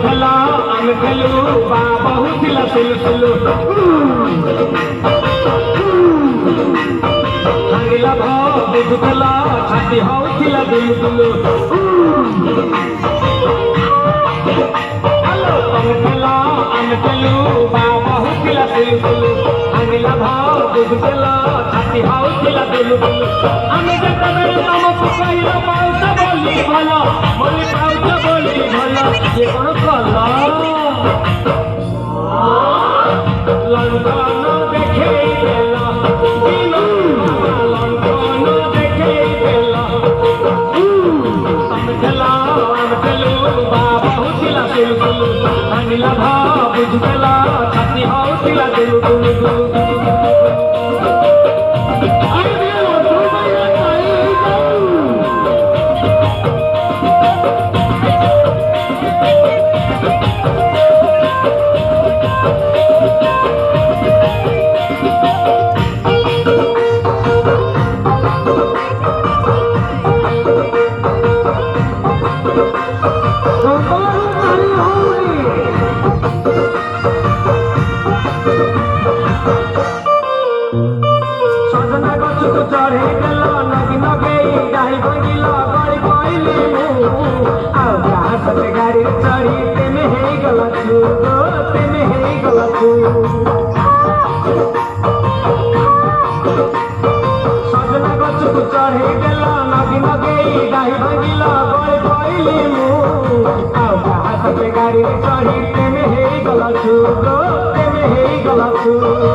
খেলা আমি খেলু বা বহু ଥିଲା তুলু তুলু ভাঙিলা বুঝুଥିଲା ছাতি হউଥିଲା দুলু দুলু তুমি খেলা আমি খেলু বা বহু ଥିଲା তুলু তুলু ভাঙিলা বুঝুଥିଲା ছাতি হউଥିଲା দুলু দুলু আমি যেତେବେଳେ ତମକୁ କହିଲା ପାଉଛ ବୋଲି ଭଲ ବୋଲି ପାଉଛ ବୋଲି ଭଲ ଯେ କଣ କଲ ଲଣ୍ଠନ ଦେଖେଇ ଦେଲ ଲଣ୍ଠନ ଦେଖେଇ ଦେଲ ତମେ ଖେଲା ଆମେ ଖେଲୁ ବା ବହୁଥିଲା ତୁଲୁ ତୁଲୁ ଭାଙ୍ଗିଲା ବୁଝୁଥିଲା ଛାତି ହଉଥିଲା ଦୁଲୁ ଦୁଲୁ ଦୁଲୁ ଦୁଲୁ चढ़े गल नगी नगई डाही भांगिल गड़ी पइली आउ घास गाड़ी चढ़ी तेमे हे गल तू तेमे हे गल तू सजना गछ को चढ़े गल नगी नगई डाही भांगिल गड़ी पइली आउ घास गाड़ी चढ़ी तेमे हे गल तू तेमे हे गल तू